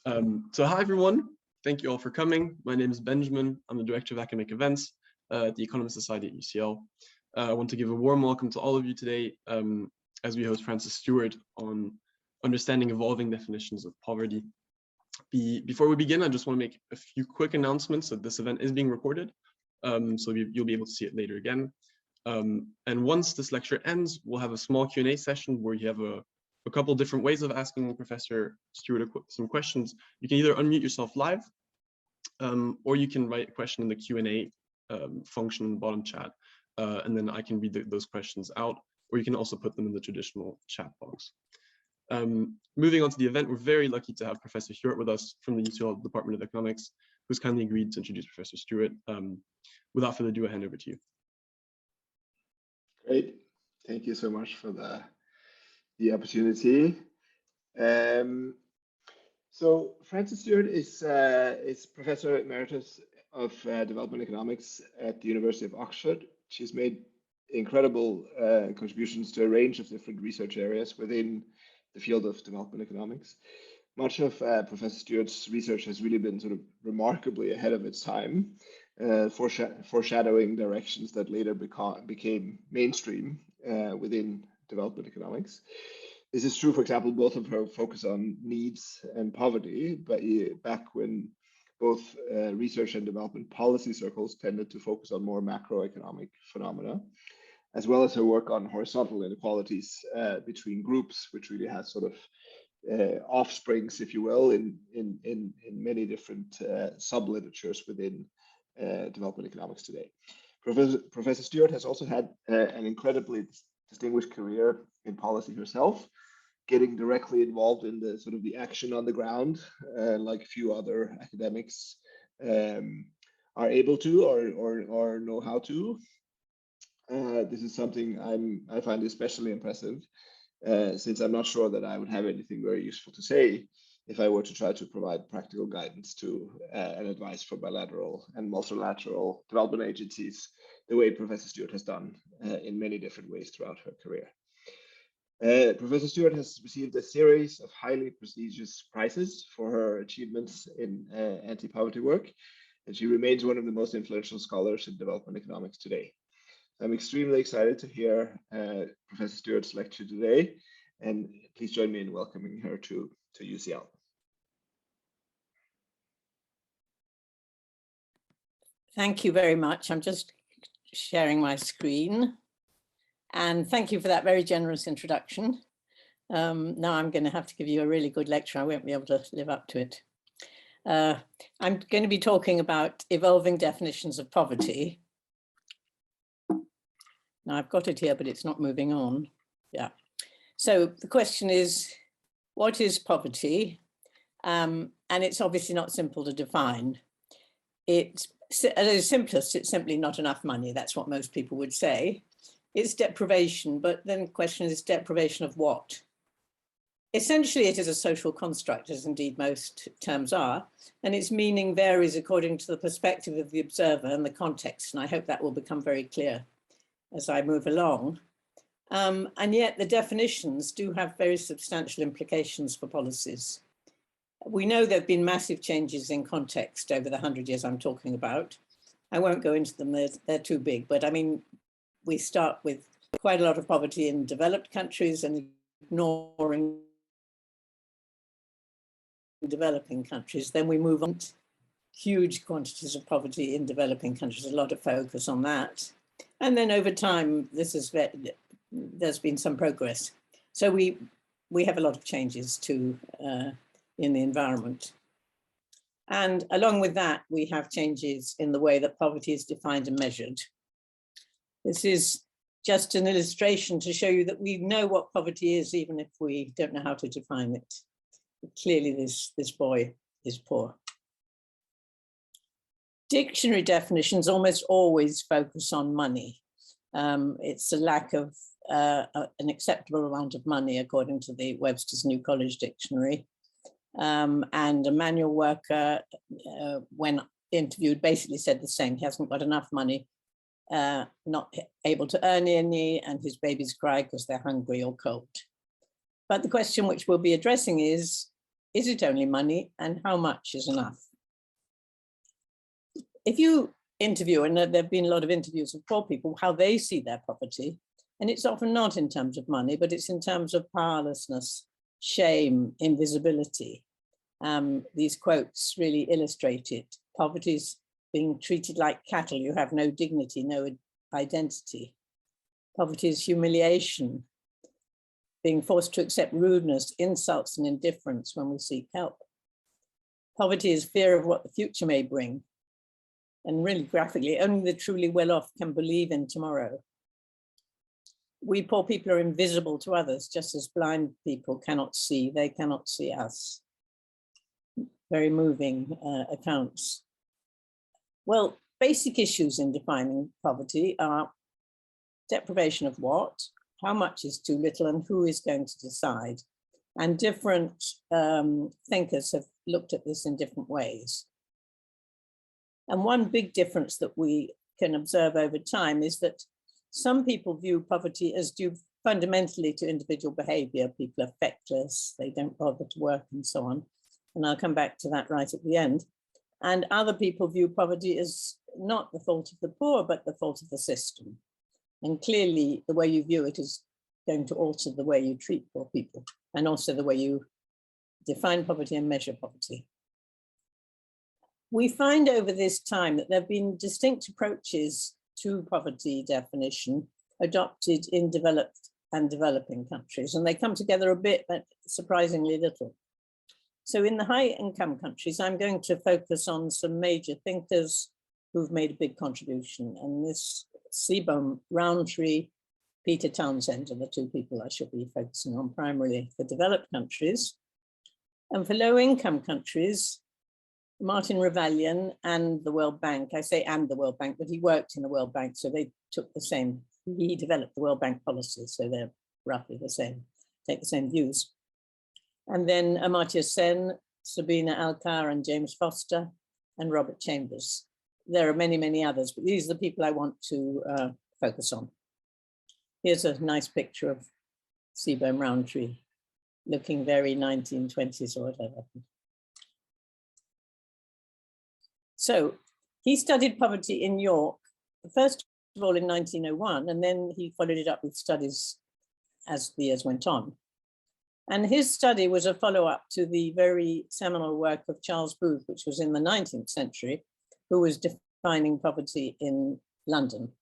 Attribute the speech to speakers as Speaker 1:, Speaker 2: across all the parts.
Speaker 1: So hi everyone, thank you all for coming. My name is Benjamin. I'm the Director of Academic Events at the Economist Society at UCL. I want to give a warm welcome to all of you today as we host Frances Stewart on understanding evolving definitions of poverty. Before we begin, I just want to make a few quick announcements that this event is being recorded, so you'll be able to see it later again. And once this lecture ends, we'll have a small Q&A session where you have a couple different ways of asking Professor Stewart some questions. You can either unmute yourself live, or you can write a question in the Q&A function in the bottom chat, and then I can read those questions out, or you can also put them in the traditional chat box. Moving on to the event, we're very lucky to have Professor Stewart with us from the UCL Department of Economics, who's kindly agreed to introduce Professor Stewart. Without further ado, I hand over to you.
Speaker 2: Great, thank you so much for the opportunity. So Frances Stewart is Professor Emeritus of Development Economics at the University of Oxford. She's made incredible contributions to a range of different research areas within the field of development economics. Much of Professor Stewart's research has really been sort of remarkably ahead of its time, foreshadowing directions that later became mainstream within development economics. This is true, for example, both of her focus on needs and poverty, but back when both research and development policy circles tended to focus on more macroeconomic phenomena, as well as her work on horizontal inequalities between groups, which really has sort of offsprings, if you will, in many different sub-literatures within development economics today. Professor Stewart has also had an incredibly distinguished career in policy herself, getting directly involved in the sort of the action on the ground, like few other academics are able to or know how to. This is something I find especially impressive, since I'm not sure that I would have anything very useful to say if I were to try to provide practical guidance to and advice for bilateral and multilateral development agencies, the way Professor Stewart has done in many different ways throughout her career. Professor Stewart has received a series of highly prestigious prizes for her achievements in anti-poverty work, and she remains one of the most influential scholars in development economics today. I'm extremely excited to hear Professor Stewart's lecture today, and please join me in welcoming her to UCL.
Speaker 3: Thank you very much. I'm just sharing my screen. And thank you for that very generous introduction. Now I'm going to have to give you a really good lecture. I won't be able to live up to it. I'm going to be talking about evolving definitions of poverty. Now I've got it here, but it's not moving on. Yeah. So the question is, what is poverty? And it's obviously not simple to define. At its simplest, it's simply not enough money. That's what most people would say. It's deprivation, but then the question is deprivation of what? Essentially, it is a social construct, as indeed most terms are, and its meaning varies according to the perspective of the observer and the context, and I hope that will become very clear as I move along. And yet the definitions do have very substantial implications for policies. We know there have been massive changes in context over the 100 years I'm talking about. I won't go into them, they're too big, but I mean, we start with quite a lot of poverty in developed countries and ignoring developing countries. Then we move on to huge quantities of poverty in developing countries, a lot of focus on that. And then over time, there's been some progress. So we have a lot of changes too in the environment. And along with that, we have changes in the way that poverty is defined and measured. This is just an illustration to show you that we know what poverty is, even if we don't know how to define it. Clearly, this boy is poor. Dictionary definitions almost always focus on money. It's a lack of an acceptable amount of money, according to the Webster's New College Dictionary. And a manual worker, when interviewed, basically said the same. He hasn't got enough money, not able to earn any, and his babies cry because they're hungry or cold. But the question which we'll be addressing is, is it only money, and how much is enough? If you interview, and there have been a lot of interviews with poor people, how they see their poverty, and it's often not in terms of money, but it's in terms of powerlessness, shame, invisibility. These quotes really illustrate it. Poverty is being treated like cattle. You have no dignity, no identity. Poverty is humiliation, being forced to accept rudeness, insults, and indifference when we seek help. Poverty is fear of what the future may bring. And really graphically, only the truly well-off can believe in tomorrow. We poor people are invisible to others, just as blind people cannot see, they cannot see us. Very moving accounts. Well, basic issues in defining poverty are deprivation of what, how much is too little, and who is going to decide. And different thinkers have looked at this in different ways. And one big difference that we can observe over time is that some people view poverty as due fundamentally to individual behavior. People are feckless, they don't bother to work and so on. And I'll come back to that right at the end. And other people view poverty as not the fault of the poor, but the fault of the system. And clearly the way you view it is going to alter the way you treat poor people, and also the way you define poverty and measure poverty. We find over this time that there have been distinct approaches to poverty definition adopted in developed and developing countries, and they come together a bit, but surprisingly little. So in the high income countries, I'm going to focus on some major thinkers who've made a big contribution. And this Seabohm, Rowntree, Peter Townsend are the two people I should be focusing on primarily for developed countries. And for low income countries, Martin Revallian and the World Bank. I say and the World Bank, but he worked in the World Bank, so they took the same, he developed the World Bank policy, so they're roughly the same, take the same views. And then Amartya Sen, Sabina Alkar, and James Foster, and Robert Chambers. There are many, many others, but these are the people I want to focus on. Here's a nice picture of Seabohm Rowntree, looking very 1920s or whatever. So he studied poverty in York, first of all in 1901, and then he followed it up with studies as the years went on. And his study was a follow-up to the very seminal work of Charles Booth, which was in the 19th century, who was defining poverty in London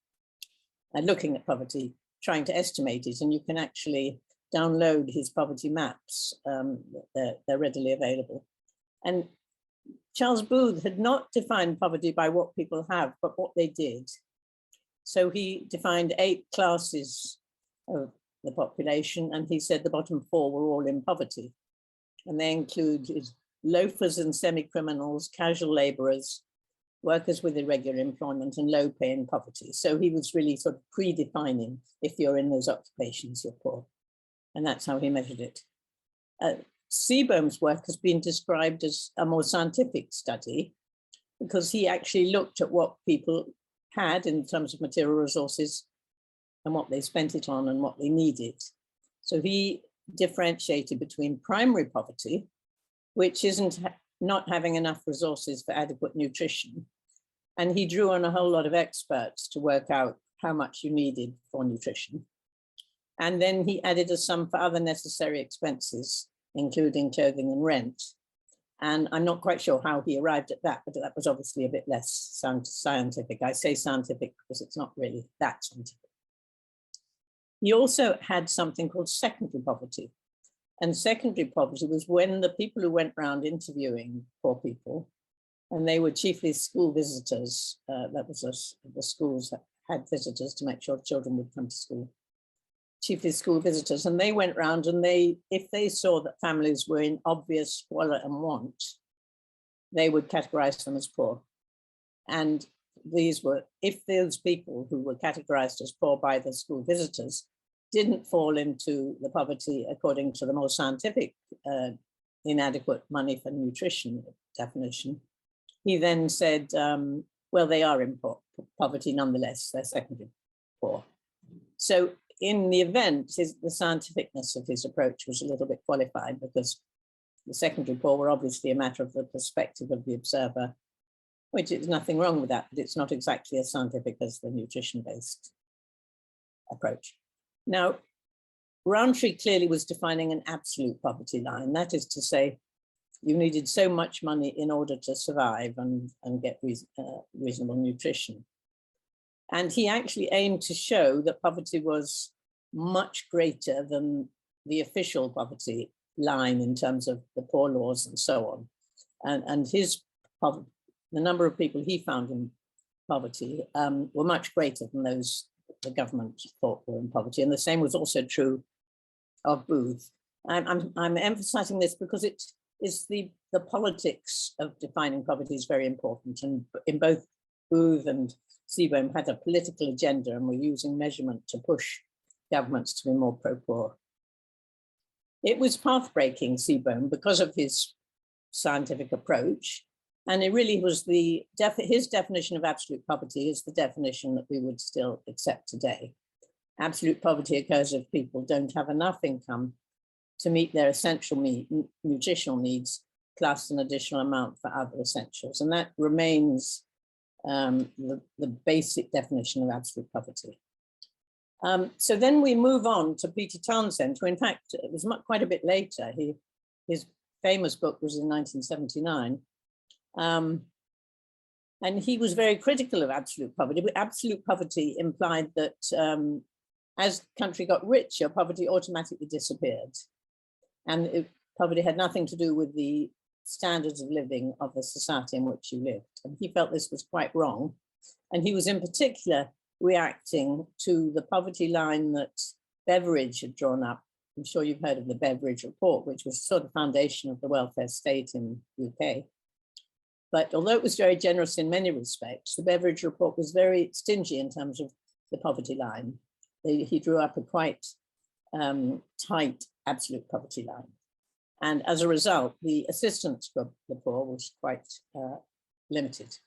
Speaker 3: and looking at poverty, trying to estimate it. And you can actually download his poverty maps. They're readily available. And Charles Booth had not defined poverty by what people have, but what they did. So he defined 8 classes of the population, and he said the bottom 4 were all in poverty. And they included loafers and semi-criminals, casual laborers, workers with irregular employment, and low pay and poverty. So he was really sort of predefining, if you're in those occupations, you're poor. And that's how he measured it. Seabohm's work has been described as a more scientific study because he actually looked at what people had in terms of material resources and what they spent it on and what they needed. So he differentiated between primary poverty, which isn't not having enough resources for adequate nutrition. And he drew on a whole lot of experts to work out how much you needed for nutrition. And then he added a sum for other necessary expenses, including clothing and rent. And I'm not quite sure how he arrived at that, but that was obviously a bit less scientific. I say scientific because it's not really that scientific. He also had something called secondary poverty. And secondary poverty was when the people who went around interviewing poor people, and they were chiefly school visitors, that was the schools that had visitors to make sure children would come to school, chiefly school visitors, and they went round and if they saw that families were in obvious squalor and want, they would categorize them as poor. And these were, if those people who were categorized as poor by the school visitors didn't fall into the poverty according to the more scientific inadequate money for nutrition definition, he then said, well, they are in poverty nonetheless, they're secondary poor. So in the event, the scientificness of his approach was a little bit qualified because The secondary poor were obviously a matter of the perspective of the observer, which is nothing wrong with that, but it's not exactly as scientific as the nutrition-based approach. Now, Roundtree clearly was defining an absolute poverty line. That is to say, you needed so much money in order to survive and get reasonable nutrition. And he actually aimed to show that poverty was much greater than the official poverty line in terms of the poor laws and so on. And the number of people he found in poverty were much greater than those the government thought were in poverty. And the same was also true of Booth. I'm emphasizing this because it is the politics of defining poverty is very important. And in both Booth and Seebohm had a political agenda and were using measurement to push governments to be more pro-poor. It was path-breaking, Seebohm, because of his scientific approach. And it really was his definition of absolute poverty is the definition that we would still accept today. Absolute poverty occurs if people don't have enough income to meet their essential nutritional needs, plus an additional amount for other essentials. And that remains the basic definition of absolute poverty. So then we move on to Peter Townsend, who in fact, it was quite a bit later. His famous book was in 1979. And he was very critical of absolute poverty. But absolute poverty implied that as the country got richer, poverty automatically disappeared. And poverty had nothing to do with the standards of living of the society in which you lived. And he felt this was quite wrong. And he was in particular reacting to the poverty line that Beveridge had drawn up. I'm sure you've heard of the Beveridge report, which was sort of foundation of the welfare state in the UK. But although it was very generous in many respects, the Beveridge report was very stingy in terms of the poverty line. He drew up a quite tight absolute poverty line. And as a result, the assistance for the poor was quite limited.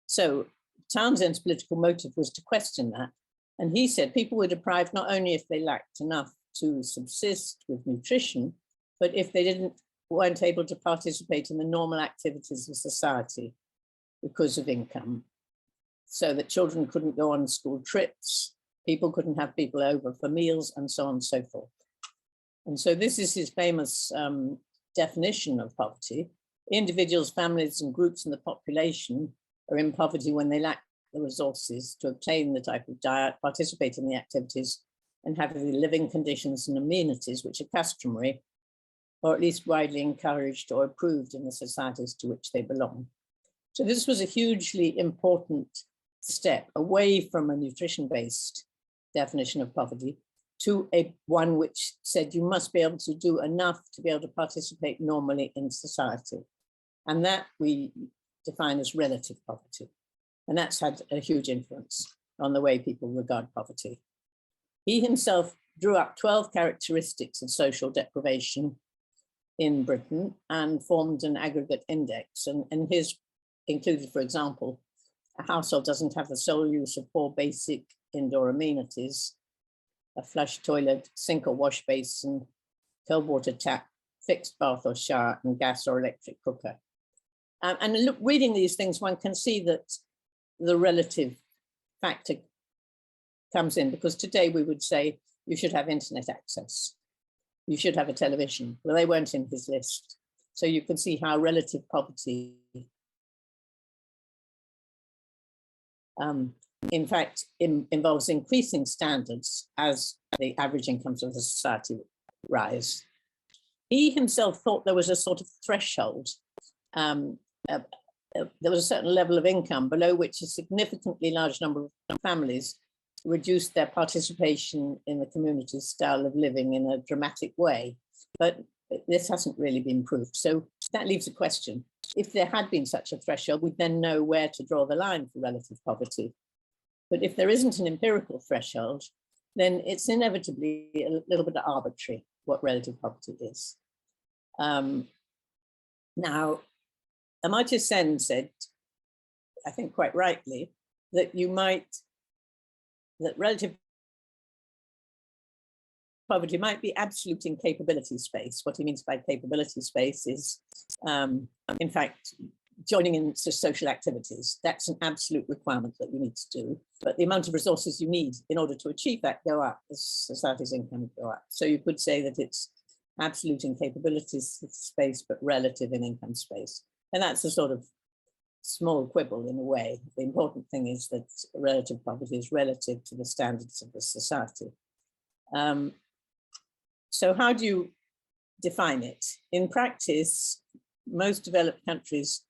Speaker 3: So Townsend's political motive was to question that. And he said people were deprived not only if they lacked enough to subsist with nutrition, but if they weren't able to participate in the normal activities of society because of income. So that children couldn't go on school trips, people couldn't have people over for meals, and so on and so forth. And so this is his famous definition of poverty. Individuals, families, and groups in the population are in poverty when they lack the resources to obtain the type of diet, participate in the activities, and have the living conditions and amenities which are customary, or at least widely encouraged or approved in the societies to which they belong. So this was a hugely important step away from a nutrition-based definition of poverty to one which said you must be able to do enough to be able to participate normally in society. And that we define as relative poverty. And that's had a huge influence on the way people regard poverty. He himself drew up 12 characteristics of social deprivation in Britain and formed an aggregate index. And his included, for example, a household doesn't have the sole use of 4 basic indoor amenities: a flush toilet, sink or wash basin, cold water tap, fixed bath or shower, and gas or electric cooker. And look, reading these things, one can see that the relative factor comes in, because today we would say you should have internet access, you should have a television. Well, they weren't in his list. So you can see how relative poverty, in fact, involves increasing standards as the average incomes of the society rise. He himself thought there was a sort of threshold. There was a certain level of income below which a significantly large number of families reduced their participation in the community's style of living in a dramatic way. But this hasn't really been proved. So that leaves a question. If there had been such a threshold, we'd then know where to draw the line for relative poverty. But if there isn't an empirical threshold, then it's inevitably a little bit arbitrary what relative poverty is. Now, Amartya Sen said, I think quite rightly, that relative poverty might be absolute in capability space. What he means by capability space is, in fact, joining in social activities. That's an absolute requirement that you need to do. But the amount of resources you need in order to achieve that go up as society's income go up. So you could say that it's absolute in capability space, but relative in income space. And that's a sort of small quibble in a way. The important thing is that relative poverty is relative to the standards of the society. So how do you define it? In practice, most developed countries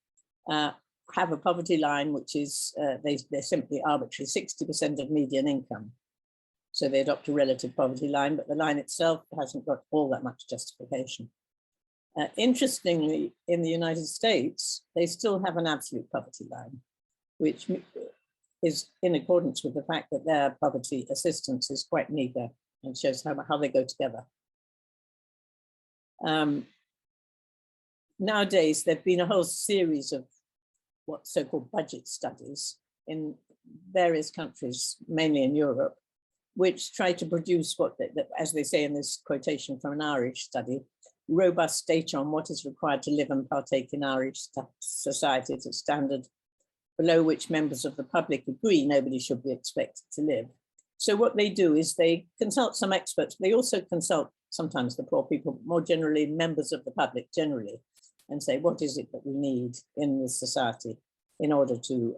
Speaker 3: have a poverty line, which is, they're simply arbitrary, 60% of median income. So they adopt a relative poverty line, but the line itself hasn't got all that much justification. Interestingly, in the United States, they still have an absolute poverty line, which is in accordance with the fact that their poverty assistance is quite meager and shows how they go together. Nowadays, there've been a whole series of what so-called budget studies in various countries, mainly in Europe, which try to produce what, as they say in this quotation from an Irish study, robust data on what is required to live and partake in Irish society at a standard below which members of the public agree nobody should be expected to live. So what they do is they consult some experts. They also consult sometimes the poor people, more generally members of the public generally, and say, what is it that we need in this society in order to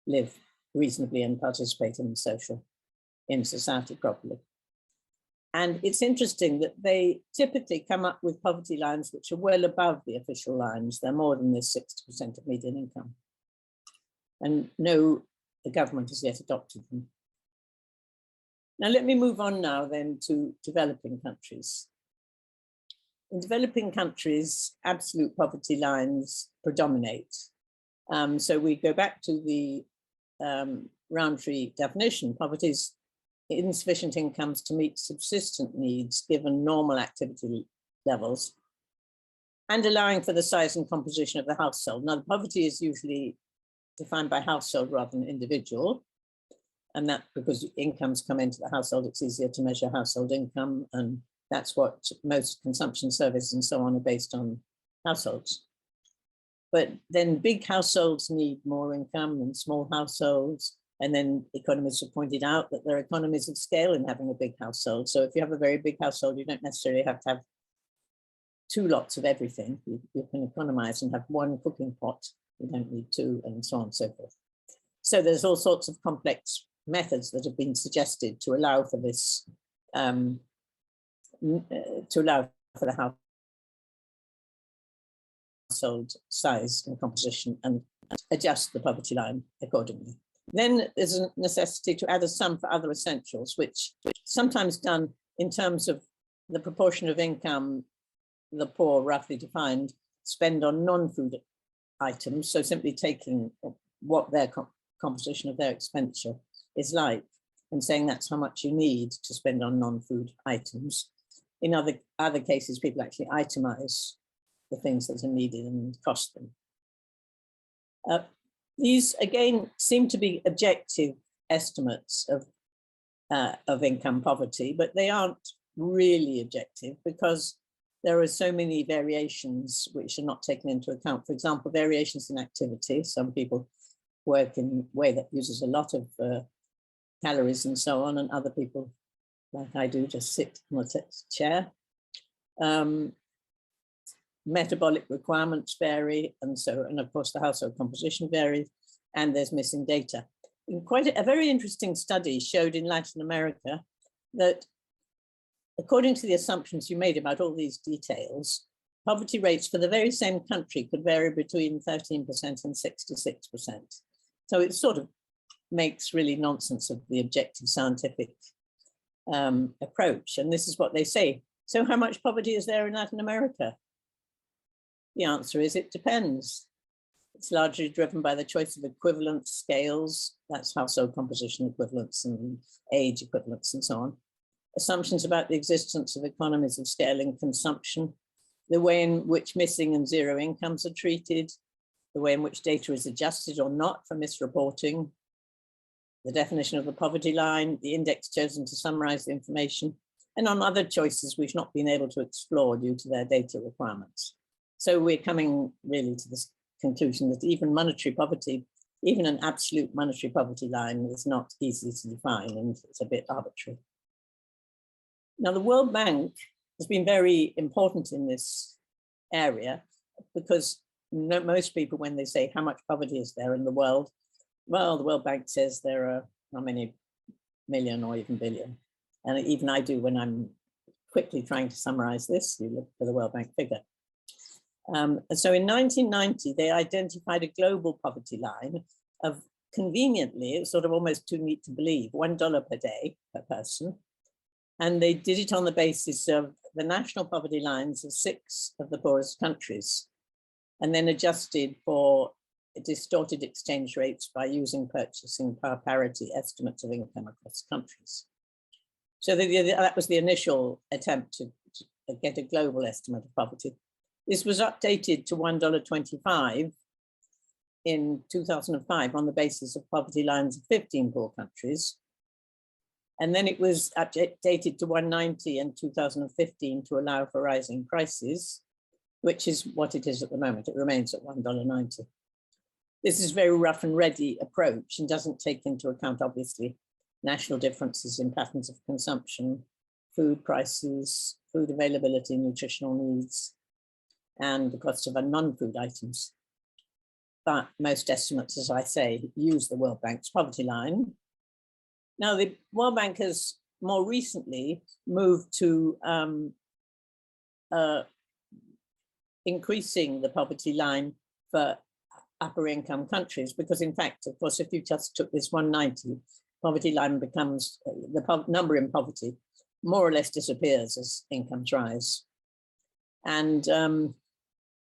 Speaker 3: live reasonably and participate in society properly. And it's interesting that they typically come up with poverty lines which are well above the official lines. They're more than this 60% of median income. And no, the government has yet adopted them. Now let me move on now then to developing countries. In developing countries, absolute poverty lines predominate. So we go back to the Roundtree definition. Poverty is insufficient incomes to meet subsistent needs given normal activity levels and allowing for the size and composition of the household. Now, the poverty is usually defined by household rather than individual. And that because incomes come into the household, it's easier to measure household income. And that's what most consumption services and so on are based on households. But then big households need more income than small households. And then economists have pointed out that there are economies of scale in having a big household. So if you have a very big household, you don't necessarily have to have 2 lots of everything. You can economize and have 1 cooking pot. You don't need 2, and so on and so forth. So there's all sorts of complex methods that have been suggested to allow for this, to allow for the household size and composition and adjust the poverty line accordingly. Then there's a necessity to add a sum for other essentials, which sometimes done in terms of the proportion of income the poor, roughly defined, spend on non-food items. So simply taking what their composition of their expenditure is like and saying that's how much you need to spend on non-food items. In other cases, people actually itemize the things that are needed and cost them. These, again, seem to be objective estimates of income poverty, but they aren't really objective because there are so many variations which are not taken into account. For example, variations in activity. Some people work in a way that uses a lot of calories and so on, and other people, like I do, just sit on a chair. Metabolic requirements vary, and of course the household composition varies, and there's missing data. And a very interesting study showed in Latin America that according to the assumptions you made about all these details, poverty rates for the very same country could vary between 13% and 66%. So it sort of makes really nonsense of the objective scientific approach. And this is what they say. So how much poverty is there in Latin America? The answer is it depends. It's largely driven by the choice of equivalent scales, that's household composition equivalents and age equivalents and so on. Assumptions about the existence of economies of scale in consumption, the way in which missing and zero incomes are treated, the way in which data is adjusted or not for misreporting, the definition of the poverty line, the index chosen to summarize the information, and on other choices we've not been able to explore due to their data requirements. So we're coming really to this conclusion that even monetary poverty, even an absolute monetary poverty line, is not easy to define, and it's a bit arbitrary. Now, the World Bank has been very important in this area because most people, when they say how much poverty is there in the world, well, the World Bank says there are how many million or even billion. And even I do when I'm quickly trying to summarize this, you look for the World Bank figure. So in 1990, they identified a global poverty line of conveniently, it's sort of almost too neat to believe, $1 per day per person. And they did it on the basis of the national poverty lines of 6 of the poorest countries, and then adjusted for distorted exchange rates by using purchasing power parity estimates of income across countries. So that was the initial attempt to get a global estimate of poverty. This was updated to $1.25 in 2005 on the basis of poverty lines of 15 poor countries. And then it was updated to $1.90 in 2015 to allow for rising prices, which is what it is at the moment. It remains at $1.90. This is a very rough and ready approach and doesn't take into account, obviously, national differences in patterns of consumption, food prices, food availability, nutritional needs, and the cost of non-food items. But most estimates, as I say, use the World Bank's poverty line. Now, the World Bank has more recently moved to increasing the poverty line for upper income countries, because in fact, of course, if you just took this 190, poverty line becomes, the number in poverty more or less disappears as incomes rise. And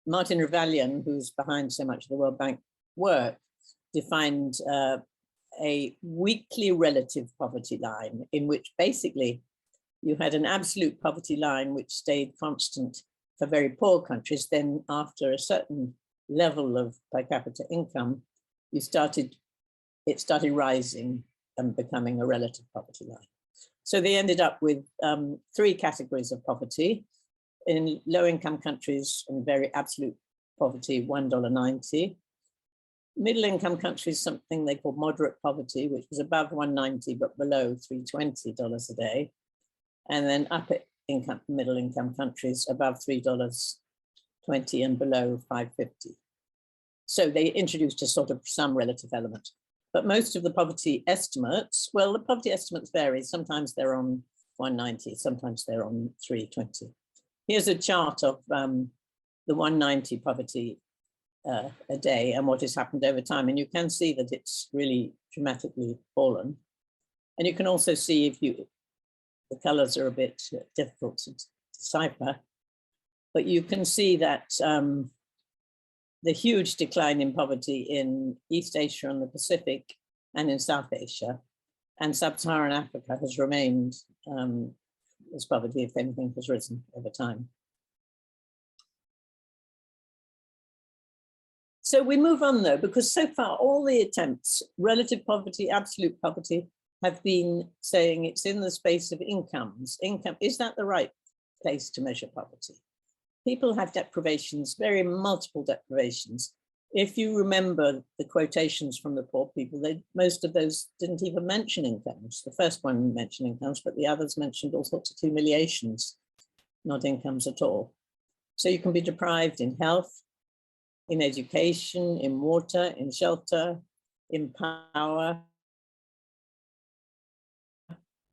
Speaker 3: Martin Revalian, who's behind so much of the World Bank work, defined a weekly relative poverty line in which basically you had an absolute poverty line which stayed constant for very poor countries. Then after a certain level of per capita income, it started rising and becoming a relative poverty line. So they ended up with 3 categories of poverty. In low-income countries and very absolute poverty, $1.90. Middle-income countries, something they call moderate poverty, which was above $1.90 but below $3.20 a day. And then upper income, middle-income countries above $3.20 and below $5.50. So they introduced a sort of some relative element. But most of the poverty estimates, well, the poverty estimates vary. Sometimes they're on $1.90, sometimes they're on $3.20. Here's a chart of the 190 poverty a day and what has happened over time. And you can see that it's really dramatically fallen. And you can also see the colors are a bit difficult to decipher, but you can see that the huge decline in poverty in East Asia and the Pacific and in South Asia, and Sub-Saharan Africa has remained as poverty, if anything, has risen over time. So we move on though, because so far all the attempts, relative poverty, absolute poverty, have been saying it's in the space of incomes. Income, is that the right place to measure poverty? People have deprivations, very multiple deprivations. If you remember the quotations from the poor people, most of those didn't even mention incomes. The first one mentioned incomes, but the others mentioned all sorts of humiliations, not incomes at all. So you can be deprived in health, in education, in water, in shelter, in power,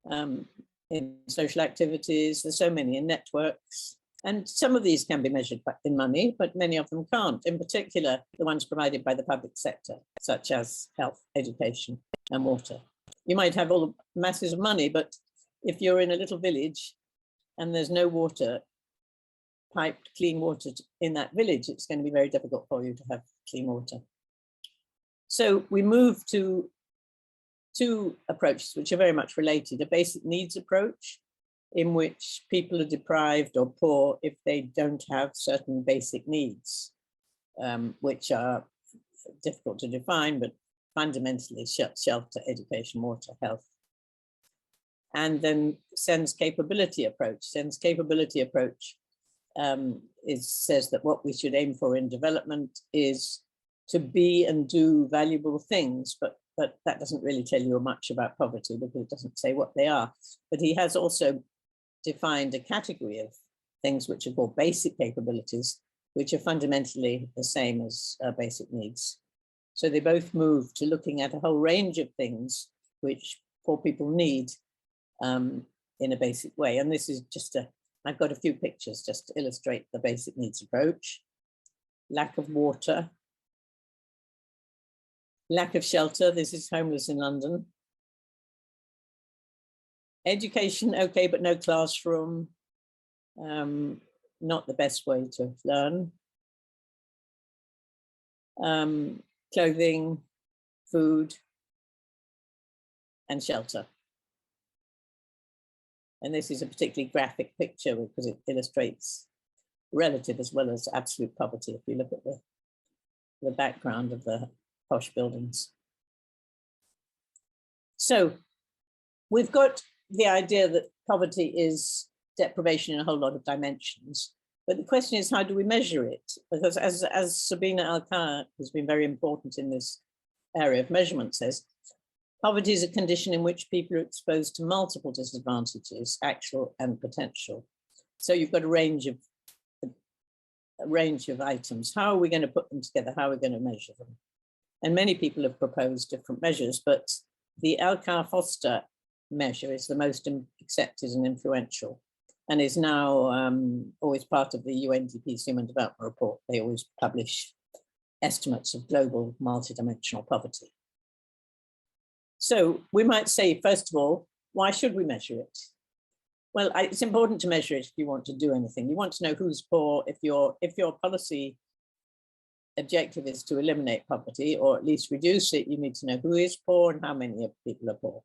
Speaker 3: in social activities. There's so many, in networks. And some of these can be measured in money, but many of them can't, in particular, the ones provided by the public sector, such as health, education, and water. You might have all the masses of money, but if you're in a little village and there's no water, piped clean water in that village, it's going to be very difficult for you to have clean water. So we move to 2 approaches, which are very much related: a basic needs approach, in which people are deprived or poor if they don't have certain basic needs, which are difficult to define, but fundamentally shelter, education, water, health. And then Sen's capability approach. Sen's capability approach says that what we should aim for in development is to be and do valuable things, but that doesn't really tell you much about poverty because it doesn't say what they are. But he has also defined a category of things which are called basic capabilities, which are fundamentally the same as basic needs. So they both move to looking at a whole range of things which poor people need in a basic way. And this is just I've got a few pictures just to illustrate the basic needs approach. Lack of water, lack of shelter. This is homeless in London. Education, okay, but no classroom. Not the best way to learn. Clothing, food, and shelter. And this is a particularly graphic picture because it illustrates relative as well as absolute poverty if you look at the background of the posh buildings. So we've got the idea that poverty is deprivation in a whole lot of dimensions. But the question is, how do we measure it? Because as Sabina Alkar, who's been very important in this area of measurement, says, poverty is a condition in which people are exposed to multiple disadvantages, actual and potential. So you've got a range of items. How are we going to put them together? How are we going to measure them? And many people have proposed different measures, but the Alkar-Foster measure is the most accepted and influential, and is now always part of the UNDP's Human Development Report. They always publish estimates of global multidimensional poverty. So we might say, first of all, why should we measure it? Well, it's important to measure it if you want to do anything. You want to know who's poor. If your policy objective is to eliminate poverty or at least reduce it, you need to know who is poor and how many people are poor.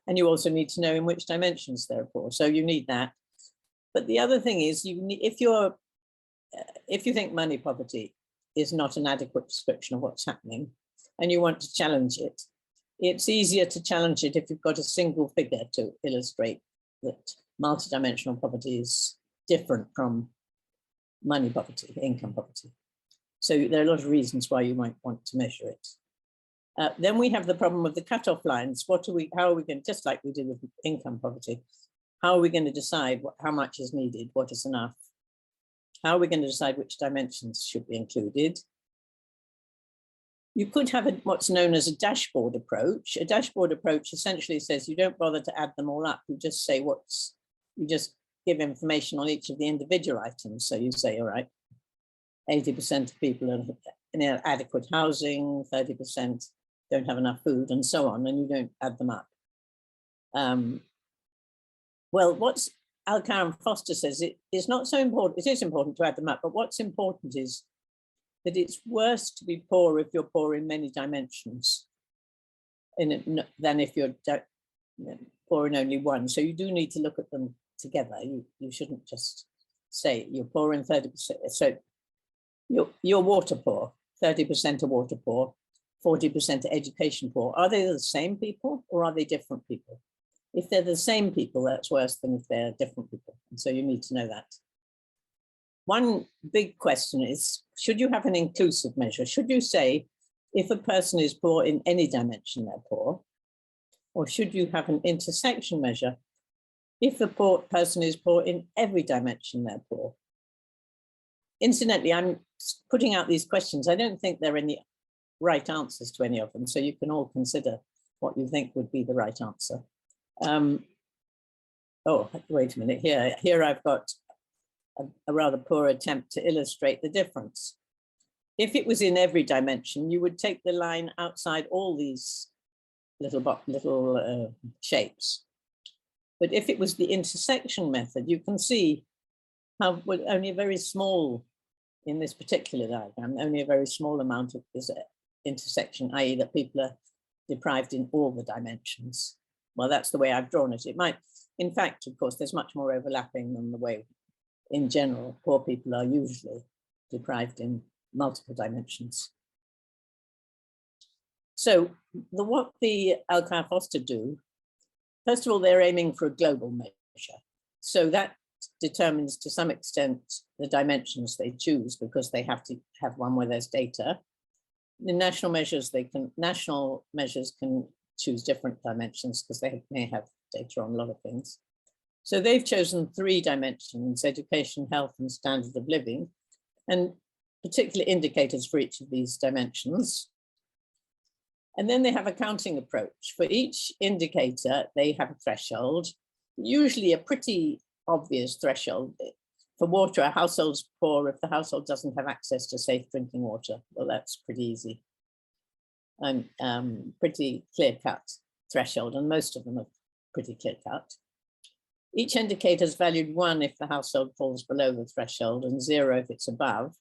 Speaker 3: And you also need to know in which dimensions they're poor. So you need that. But the other thing is, if you think money poverty is not an adequate description of what's happening, and you want to challenge it, it's easier to challenge it if you've got a single figure to illustrate that multidimensional poverty is different from money poverty, income poverty. So there are a lot of reasons why you might want to measure it. Then we have the problem of the cutoff lines. How are we going to, just like we did with income poverty, how are we going to decide how much is needed, what is enough? How are we going to decide which dimensions should be included? You could have what's known as a dashboard approach. A dashboard approach essentially says you don't bother to add them all up. You just say you just give information on each of the individual items. So you say, all right, 80% of people are in inadequate housing, 30% don't have enough food, and so on, and you don't add them up. Well, what Alkar and Foster says, it is not so important. It is important to add them up, but what's important is that it's worse to be poor if you're poor in many dimensions than if you're poor in only one. So you do need to look at them together. You shouldn't just say you're poor in 30%. So you're water poor, 30% are water poor, 40% are education poor. Are they the same people or are they different people? If they're the same people, that's worse than if they're different people. And so you need to know that. One big question is, should you have an inclusive measure? Should you say, if a person is poor in any dimension, they're poor? Or should you have an intersection measure? If a poor person is poor in every dimension, they're poor. Incidentally, I'm putting out these questions. I don't think there are any right answers to any of them. So you can all consider what you think would be the right answer. Oh, wait a minute. Here I've got a rather poor attempt to illustrate the difference. If it was in every dimension, you would take the line outside all these little shapes. But if it was the intersection method, you can see how only a very small, in this particular diagram, only a very small amount of is intersection, i.e. that people are deprived in all the dimensions. Well, that's the way I've drawn it. It might, in fact, of course, there's much more overlapping than the way, in general, poor people are usually deprived in multiple dimensions. So what the Alkar-Foster do First of all, they're aiming for a global measure. So that determines to some extent the dimensions they choose, because they have to have one where there's data. The national measures can choose different dimensions because they may have data on a lot of things. So they've chosen 3 dimensions: education, health, and standard of living, and particular indicators for each of these dimensions. And then they have a counting approach. For each indicator, they have a threshold, usually a pretty obvious threshold. For water, a household's poor if the household doesn't have access to safe drinking water. Well, that's pretty easy. And pretty clear-cut threshold, and most of them are pretty clear-cut. Each indicator is valued 1 if the household falls below the threshold and 0 if it's above.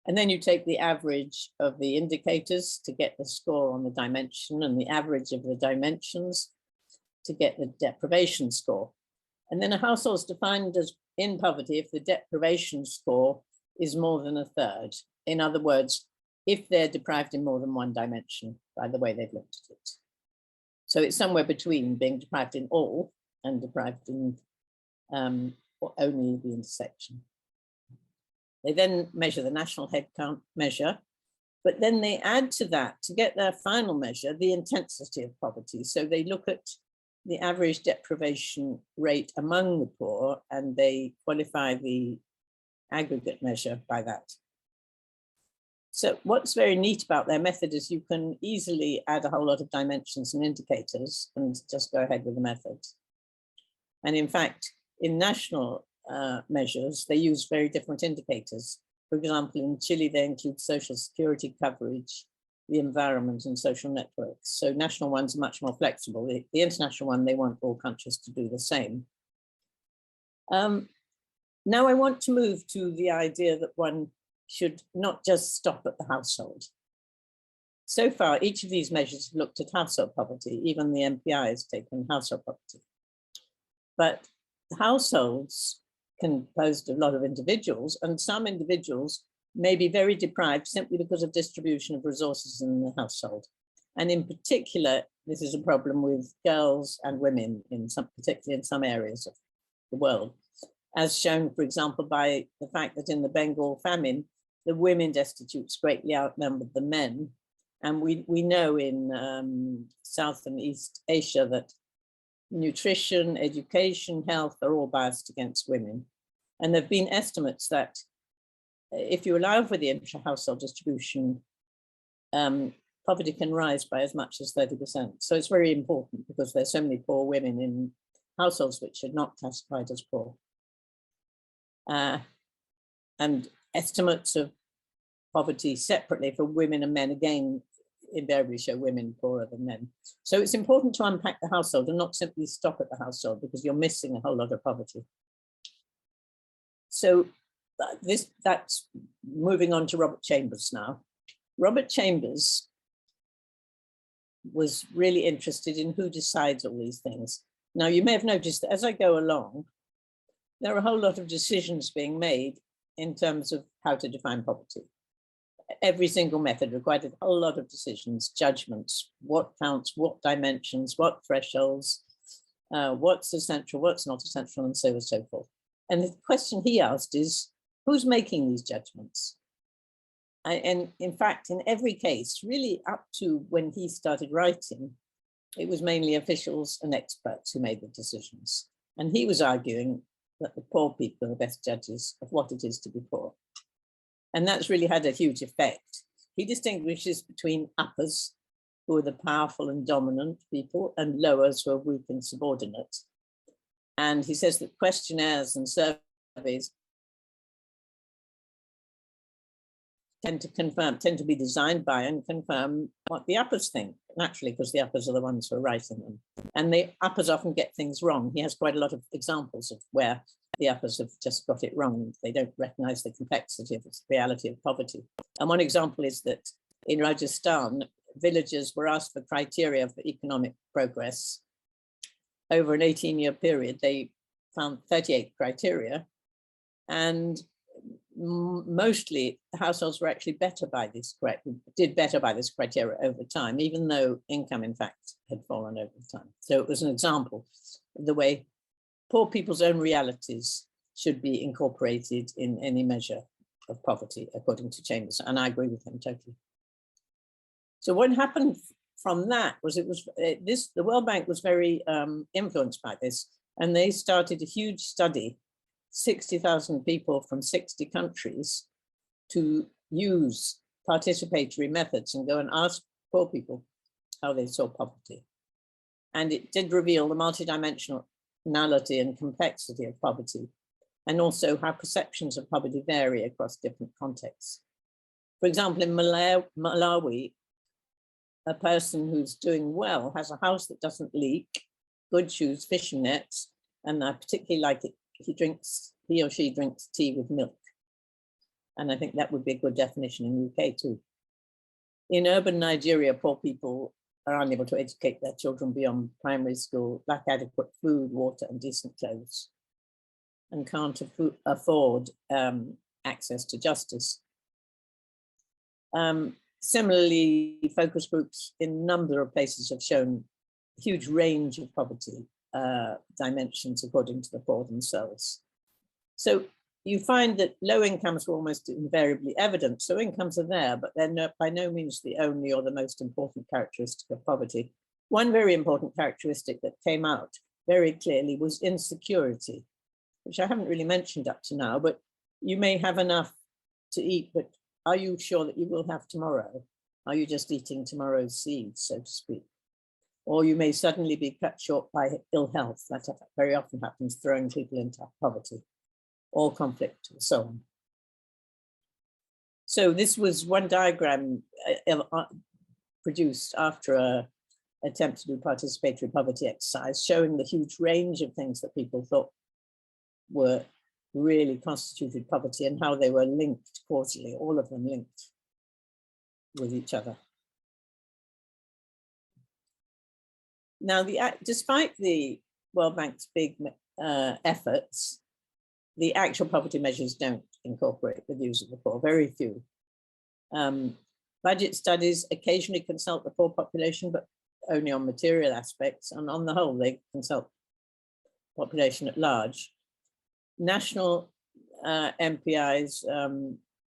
Speaker 3: And then you take the average of the indicators to get the score on the dimension, and the average of the dimensions to get the deprivation score. And then a household is defined as in poverty if the deprivation score is more than 1/3. In other words, if they're deprived in more than one dimension by the way they've looked at it. So it's somewhere between being deprived in all and deprived in only the intersection. They then measure the national head count measure, but then they add to that, to get their final measure, the intensity of poverty. So they look at the average deprivation rate among the poor, and they qualify the aggregate measure by that. So what's very neat about their method is you can easily add a whole lot of dimensions and indicators and just go ahead with the method. And in fact, in national measures, they use very different indicators. For example, in Chile, they include social security coverage, the environment, and social networks. So national ones are much more flexible. The international one, they want all countries to do the same. Now I want to move to the idea that one should not just stop at the household. So far, each of these measures have looked at household poverty. Even the MPI has taken household poverty. But households composed of a lot of individuals, and some individuals may be very deprived simply because of distribution of resources in the household. And in particular, this is a problem with girls and women, particularly in some areas of the world, as shown, for example, by the fact that in the Bengal famine, the women destitutes greatly outnumbered the men. And we know in South and East Asia that nutrition, education, health are all biased against women. And there have been estimates that if you allow for the intra-household distribution, poverty can rise by as much as 30%. So it's very important because there's so many poor women in households which are not classified as poor. And estimates of poverty separately for women and men, again, invariably show women poorer than men. So it's important to unpack the household and not simply stop at the household, because you're missing a whole lot of poverty. So that's moving on to Robert Chambers now. Robert Chambers was really interested in who decides all these things. Now, you may have noticed that as I go along, there are a whole lot of decisions being made in terms of how to define poverty. Every single method required a whole lot of decisions, judgments, what counts, what dimensions, what thresholds, what's essential, what's not essential, and so on and so forth. And the question he asked is, who's making these judgments? And in fact, in every case, really up to when he started writing, it was mainly officials and experts who made the decisions. And he was arguing that the poor people are the best judges of what it is to be poor. And that's really had a huge effect. He distinguishes between uppers, who are the powerful and dominant people, and lowers, who are weak and subordinate. And he says that questionnaires and surveys tend to be designed by and confirm what the uppers think, naturally, because the uppers are the ones who are writing them. And the uppers often get things wrong. He has quite a lot of examples of where the uppers have just got it wrong. They don't recognize the complexity of the reality of poverty. And one example is that in Rajasthan, villagers were asked for criteria for economic progress. Over an 18-year period, they found 38 criteria, and mostly households were actually did better by this criteria over time, even though income, in fact, had fallen over time. So it was an example of the way poor people's own realities should be incorporated in any measure of poverty, according to Chambers, and I agree with him totally. So what happened from that was the World Bank was very influenced by this, and they started a huge study, 60,000 people from 60 countries, to use participatory methods and go and ask poor people how they saw poverty. And it did reveal the multidimensionality and complexity of poverty, and also how perceptions of poverty vary across different contexts. For example, in Malawi, a person who's doing well has a house that doesn't leak, good shoes, fishing nets, and I particularly like it if he or she drinks tea with milk. And I think that would be a good definition in the UK too. In urban Nigeria, poor people are unable to educate their children beyond primary school, lack adequate food, water, and decent clothes, and can't afford access to justice. Similarly, focus groups in a number of places have shown a huge range of poverty dimensions according to the poor themselves. So you find that low incomes are almost invariably evident. So incomes are there, but they're by no means the only or the most important characteristic of poverty. One very important characteristic that came out very clearly was insecurity, which I haven't really mentioned up to now, but you may have enough to eat, but are you sure that you will have tomorrow? Are you just eating tomorrow's seeds, so to speak? Or you may suddenly be cut short by ill health. That very often happens, throwing people into poverty or conflict and so on. So this was one diagram produced after an attempt to do participatory poverty exercise, showing the huge range of things that people thought were really constituted poverty and how they were linked causally, all of them linked with each other. Now, despite the World Bank's big efforts, the actual poverty measures don't incorporate the views of the poor, very few. Budget studies occasionally consult the poor population, but only on material aspects, and on the whole, they consult population at large. National MPI's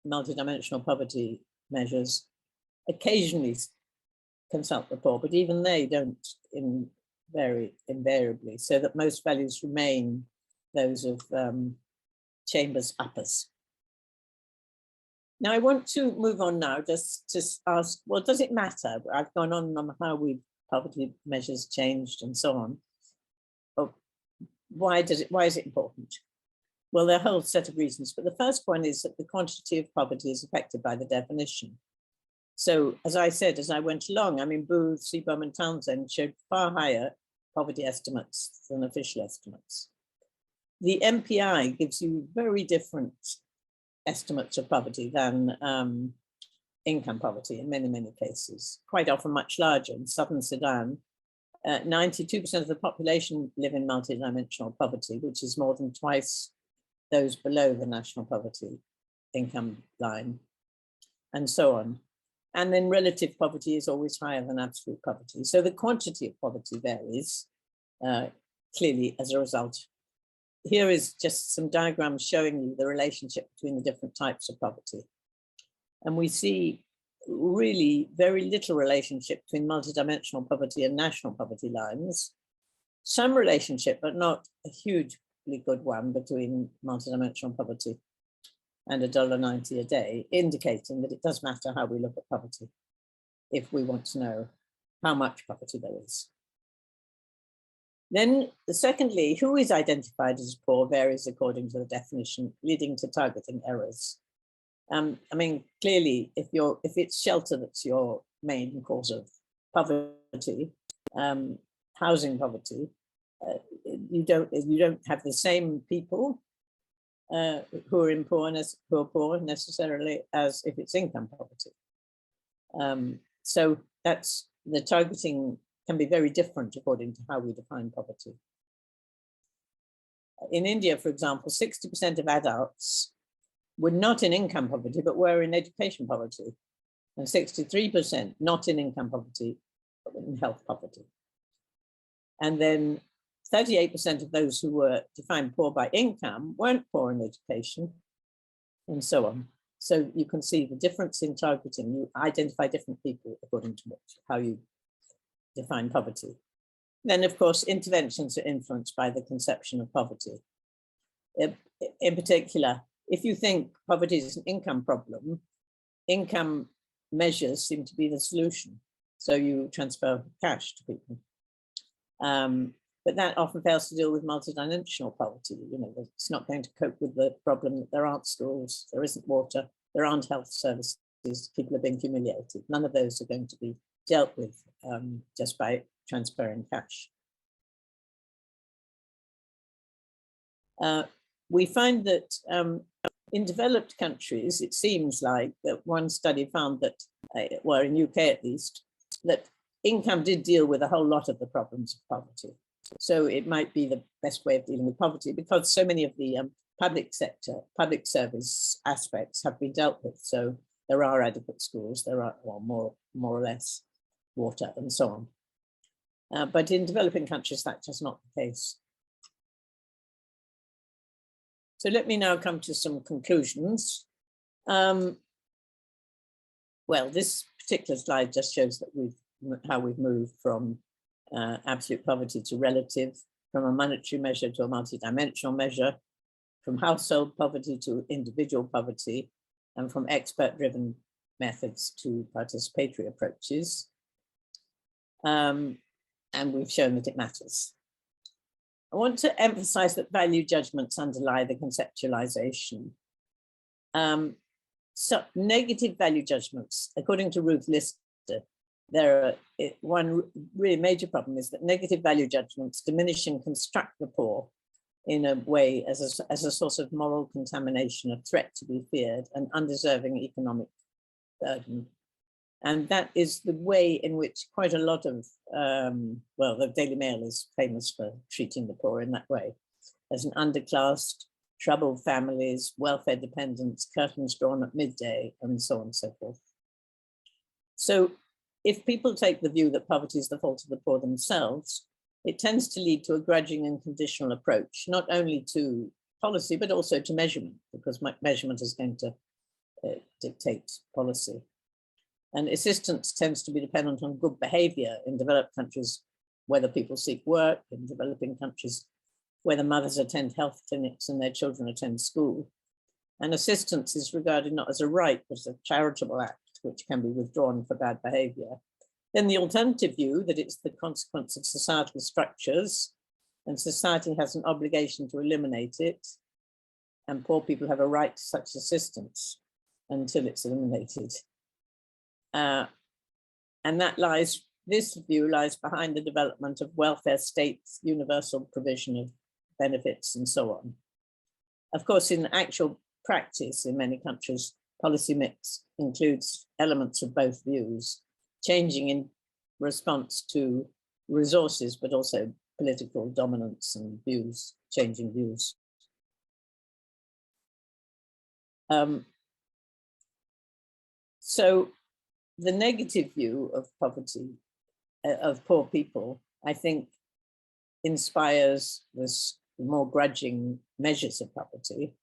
Speaker 3: multidimensional poverty measures occasionally consult the poor, but even they don't invariably, so that most values remain those of Chambers uppers. Now I want to move on now, just to ask, well, does it matter? I've gone on how poverty measures changed and so on. Oh, why is it important? Well, there are a whole set of reasons, but the first one is that the quantity of poverty is affected by the definition. So, as I said, as I went along, I mean, Booth, Seabohm, and Townsend showed far higher poverty estimates than official estimates. The MPI gives you very different estimates of poverty than income poverty in many, many cases, quite often much larger. In southern Sudan, 92% of the population live in multidimensional poverty, which is more than twice those below the national poverty income line, and so on. And then relative poverty is always higher than absolute poverty. So the quantity of poverty varies clearly as a result. Here is just some diagrams showing you the relationship between the different types of poverty. And we see really very little relationship between multidimensional poverty and national poverty lines. Some relationship, but not a hugely good one between multidimensional poverty and $1.90 a day, indicating that it does matter how we look at poverty if we want to know how much poverty there is. Then, secondly, who is identified as poor varies according to the definition, leading to targeting errors. I mean, clearly, if it's shelter that's your main cause of poverty, housing poverty, you don't have the same people who are poor necessarily as if it's income poverty. So that's the targeting can be very different according to how we define poverty. In India, for example, 60% of adults were not in income poverty, but were in education poverty. And 63% not in income poverty, but in health poverty. And then 38% of those who were defined poor by income weren't poor in education, and so on. So you can see the difference in targeting. You identify different people according to how you define poverty. Then, of course, interventions are influenced by the conception of poverty. In particular, if you think poverty is an income problem, income measures seem to be the solution. So you transfer cash to people. But that often fails to deal with multidimensional poverty. You know, it's not going to cope with the problem that there aren't schools, there isn't water, there aren't health services, people are being humiliated. None of those are going to be dealt with just by transferring cash. We find that in developed countries, it seems like that one study found that, well, in UK at least, that income did deal with a whole lot of the problems of poverty. So it might be the best way of dealing with poverty because so many of the public sector, public service aspects have been dealt with. So there are adequate schools, there are, well, more or less water and so on. But in developing countries, that's just not the case. So let me now come to some conclusions. Well, this particular slide just shows that how we've moved from absolute poverty to relative, from a monetary measure to a multidimensional measure, from household poverty to individual poverty, and from expert-driven methods to participatory approaches. And we've shown that it matters. I want to emphasize that value judgments underlie the conceptualization. So negative value judgments, according to Ruth Lister, one really major problem is that negative value judgments diminish and construct the poor in a way as a source of moral contamination, a threat to be feared, and undeserving economic burden. And that is the way in which quite a lot of, well, the Daily Mail is famous for treating the poor in that way, as an underclassed, troubled families, welfare dependents, curtains drawn at midday, and so on and so forth. So if people take the view that poverty is the fault of the poor themselves, it tends to lead to a grudging and conditional approach, not only to policy, but also to measurement, because measurement is going to dictate policy. And assistance tends to be dependent on good behavior in developed countries, whether people seek work, in developing countries, whether mothers attend health clinics and their children attend school. And assistance is regarded not as a right, but as a charitable act, which can be withdrawn for bad behavior. Then the alternative view that it's the consequence of societal structures and society has an obligation to eliminate it, and poor people have a right to such assistance until it's eliminated. And this view lies behind the development of welfare states, universal provision of benefits and so on. Of course, in actual practice in many countries, policy mix includes elements of both views, changing in response to resources, but also political dominance and views, changing views. So the negative view of poverty, of poor people, I think inspires this more grudging measures of poverty.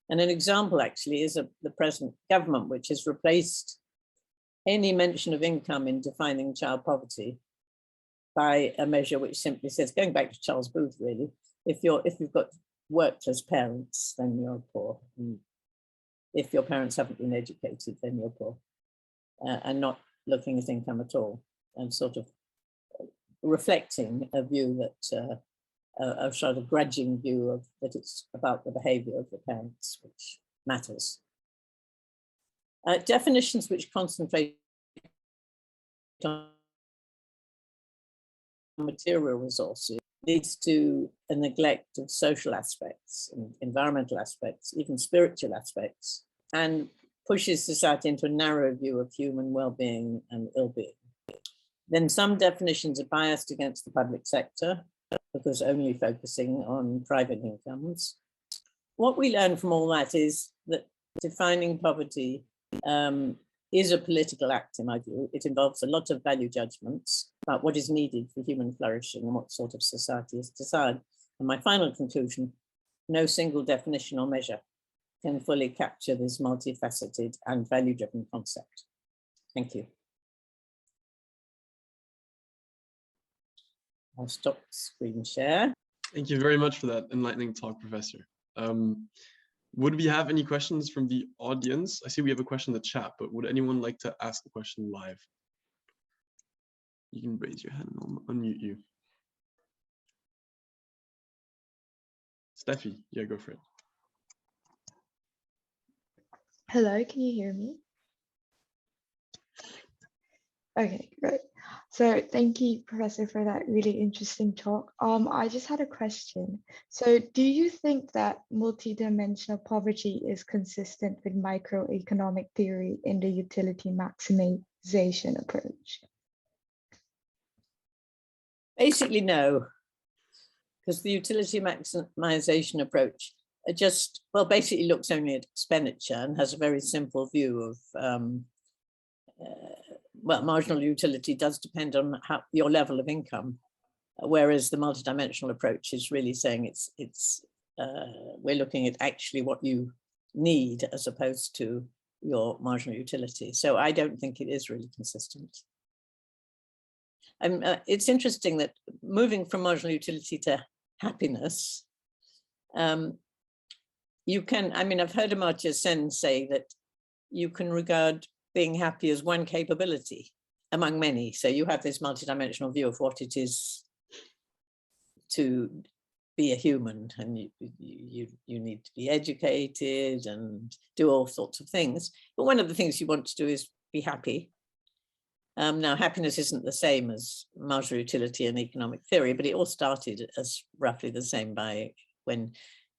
Speaker 3: And an example actually is the present government, which has replaced any mention of income in defining child poverty by a measure which simply says, going back to Charles Booth really, if you've got workless parents, then you're poor. And if your parents haven't been educated, then you're poor. And not looking at income at all, and sort of reflecting a view that, a sort of grudging view of that it's about the behavior of the parents, which matters. Definitions which concentrate on material resources leads to a neglect of social aspects, and environmental aspects, even spiritual aspects, and pushes society into a narrow view of human well-being and ill-being. Then some definitions are biased against the public sector because only focusing on private incomes. What we learn from all that is that defining poverty is a political act, in my view. It involves a lot of value judgments about what is needed for human flourishing and what sort of society is desired. And my final conclusion, no single definition or measure can fully capture this multifaceted and value-driven concept. Thank you. I'll stop screen share.
Speaker 1: Thank you very much for that enlightening talk, Professor. Would we have any questions from the audience? I see we have a question in the chat, but would anyone like to ask the question live? You can raise your hand and I'll unmute you. Steffi, yeah, go for it.
Speaker 4: Hello, can you hear me? Okay, great. So thank you, Professor, for that really interesting talk. I just had a question. So do you think that multidimensional poverty is consistent with microeconomic theory in the utility maximization approach?
Speaker 3: Basically, no, because the utility maximization approach basically looks only at expenditure and has a very simple view of marginal utility does depend on your level of income, whereas the multidimensional approach is really saying we're looking at actually what you need as opposed to your marginal utility. So I don't think it is really consistent. It's interesting that moving from marginal utility to happiness, you can, I've heard Amartya Sen say that you can regard being happy as one capability among many. So you have this multidimensional view of what it is to be a human, and you need to be educated and do all sorts of things. But one of the things you want to do is be happy. Now, happiness isn't the same as marginal utility and economic theory, but it all started as roughly the same by when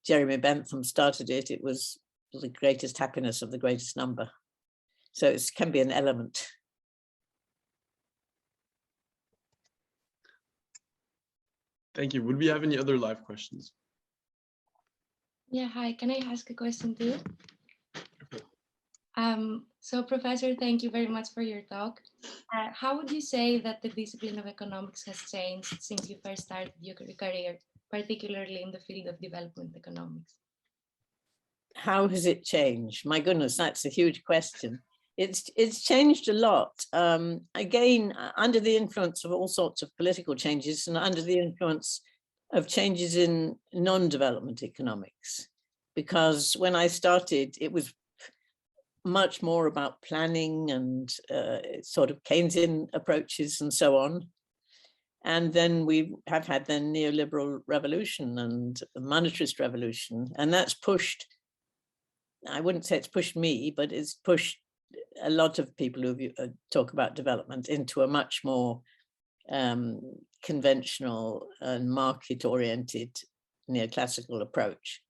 Speaker 3: Jeremy Bentham started it. It was the greatest happiness of the greatest number. So it can be an element.
Speaker 1: Thank you. Would we have any other live questions?
Speaker 5: Yeah, hi, can I ask a question too?
Speaker 1: Okay.
Speaker 5: So Professor, thank you very much for your talk. How would you say that the discipline of economics has changed since you first started your career, particularly in the field of development economics?
Speaker 3: How has it changed? My goodness, that's a huge question. It's changed a lot. Again, under the influence of all sorts of political changes and under the influence of changes in non-development economics. Because when I started, it was much more about planning and sort of Keynesian approaches and so on. And then we have had the neoliberal revolution and the monetarist revolution. And that's pushed, I wouldn't say it's pushed me, but it's pushed a lot of people who talk about development into a much more conventional and market-oriented neoclassical approach.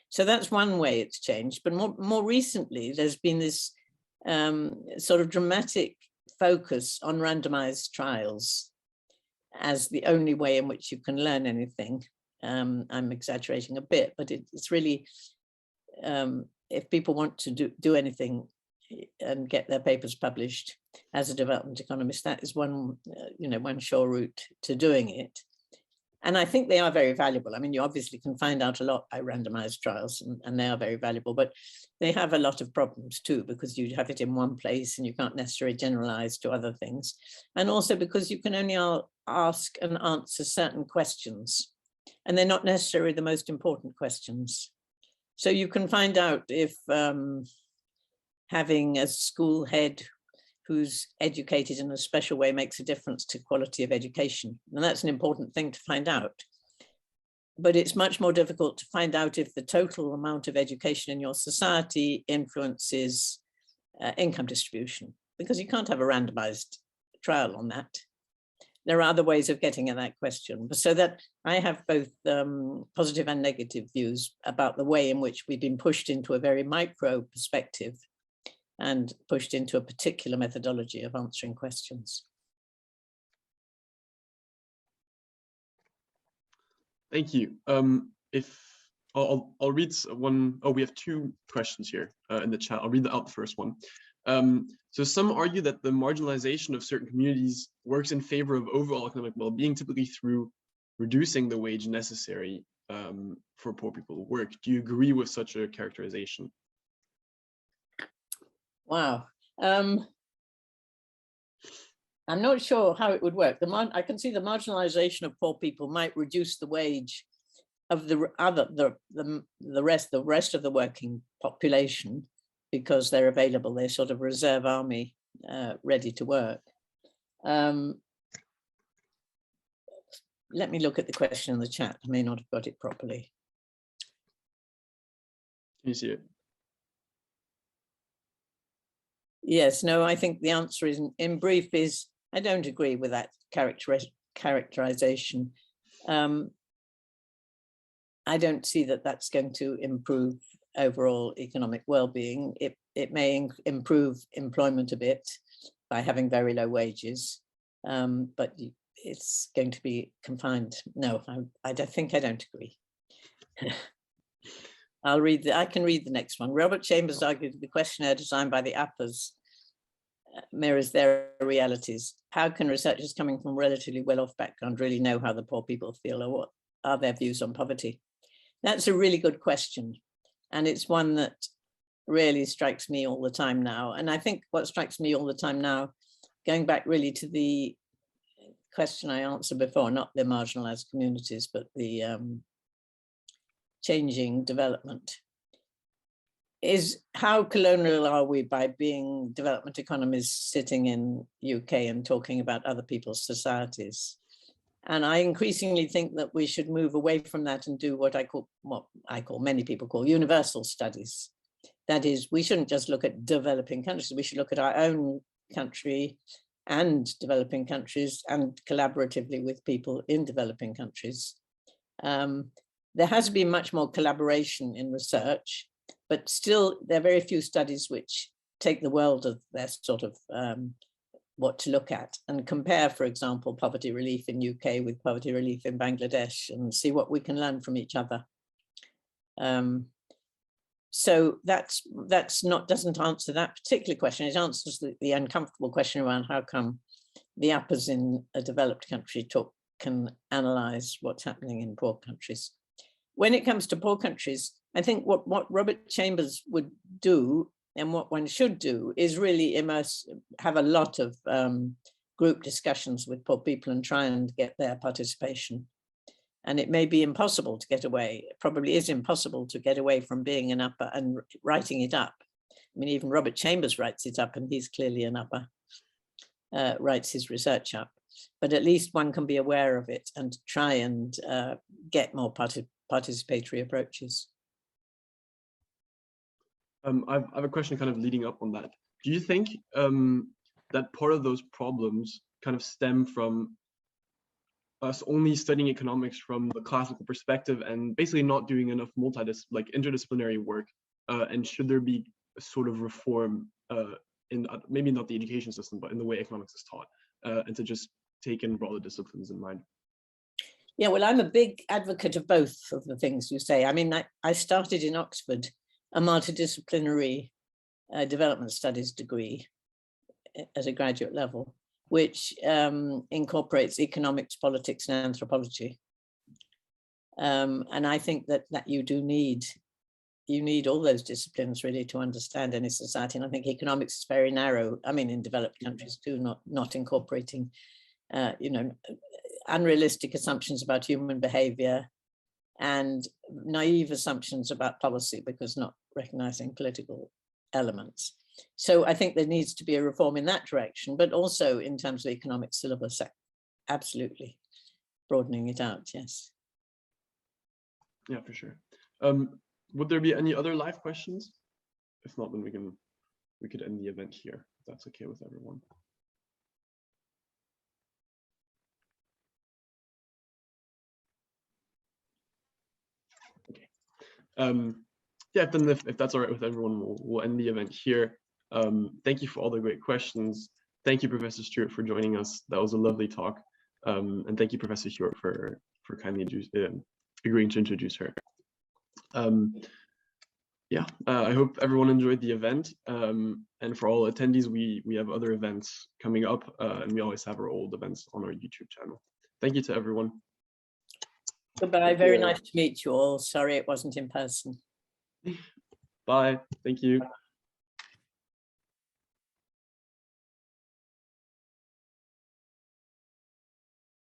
Speaker 3: So that's one way it's changed. But more recently, there's been this sort of dramatic focus on randomized trials as the only way in which you can learn anything. I'm exaggerating a bit, but it's really, if people want to do anything and get their papers published as a development economist, that is one, one sure route to doing it. And I think they are very valuable. I mean, you obviously can find out a lot by randomized trials, and they are very valuable, but they have a lot of problems too, because you have it in one place and you can't necessarily generalize to other things. And also because you can only ask and answer certain questions, and they're not necessarily the most important questions. So you can find out if having a school head who's educated in a special way makes a difference to quality of education. And that's an important thing to find out. But it's much more difficult to find out if the total amount of education in your society influences income distribution, because you can't have a randomized trial on that. There are other ways of getting at that question. So that I have both positive and negative views about the way in which we've been pushed into a very micro perspective and pushed into a particular methodology of answering questions.
Speaker 1: Thank you. If I'll read one. Oh, we have two questions here in the chat. I'll read out the first one. So some argue that the marginalization of certain communities works in favor of overall economic well-being, typically through reducing the wage necessary for poor people to work. Do you agree with such a characterization?
Speaker 3: Wow. I'm not sure how it would work. I can see the marginalization of poor people might reduce the wage of the rest of the working population because they're available. They're sort of reserve army, ready to work. Let me look at the question in the chat. I may not have got it properly.
Speaker 1: Can you see it?
Speaker 3: Yes, no, I think the answer is, in brief, is I don't agree with that characterization. I don't see that that's going to improve overall economic well-being. It may improve employment a bit by having very low wages, but it's going to be confined. No, I don't agree. I can read the next one. Robert Chambers argued the questionnaire designed by the APAs mirrors their realities. How can researchers coming from relatively well-off background really know how the poor people feel, or what are their views on poverty? That's a really good question. And it's one that really strikes me all the time now. And I think what strikes me all the time now, going back really to the question I answered before, not the marginalized communities, but the changing development, is how colonial are we by being development economies sitting in UK and talking about other people's societies? And I increasingly think that we should move away from that and do what many people call universal studies. That is, we shouldn't just look at developing countries, we should look at our own country and developing countries and collaboratively with people in developing countries. There has been much more collaboration in research, but still there are very few studies which take the world of their sort of what to look at and compare, for example, poverty relief in UK with poverty relief in Bangladesh and see what we can learn from each other. So doesn't answer that particular question. It answers the uncomfortable question around how come the uppers in a developed country can analyze what's happening in poor countries. When it comes to poor countries, I think what Robert Chambers would do and what one should do is really have a lot of group discussions with poor people and try and get their participation. And it may be impossible to get away, it probably is impossible to get away from being an upper and writing it up. I mean, even Robert Chambers writes it up and he's clearly an upper, writes his research up. But at least one can be aware of it and try and get more participatory approaches.
Speaker 1: I have a question kind of leading up on that. Do you think that part of those problems kind of stem from us only studying economics from the classical perspective and basically not doing enough interdisciplinary work? And should there be a sort of reform in maybe not the education system, but in the way economics is taught, and to just take in broader disciplines in mind?
Speaker 3: Yeah, well, I'm a big advocate of both of the things you say. I mean, I started in Oxford a multidisciplinary development studies degree at a graduate level, which incorporates economics, politics, and anthropology. And I think that you need all those disciplines really to understand any society. And I think economics is very narrow. I mean, in developed countries too, not incorporating, unrealistic assumptions about human behavior and naive assumptions about policy because not recognizing political elements. So I think there needs to be a reform in that direction, but also in terms of economic syllabus, absolutely broadening it out, yes.
Speaker 1: Yeah, for sure. Would there be any other live questions? If not, then we could end the event here, if that's okay with everyone. Okay. Yeah, then if that's all right with everyone, we'll end the event here. Thank you for all the great questions. Thank you, Professor Stewart, for joining us. That was a lovely talk. And thank you, Professor Stewart, for kindly agreeing to introduce her. Yeah, I hope everyone enjoyed the event. And for all attendees, we have other events coming up, and we always have our old events on our YouTube channel. Thank you to everyone.
Speaker 3: Goodbye. Very nice to meet you all. Sorry it wasn't in person.
Speaker 1: Bye. Thank you.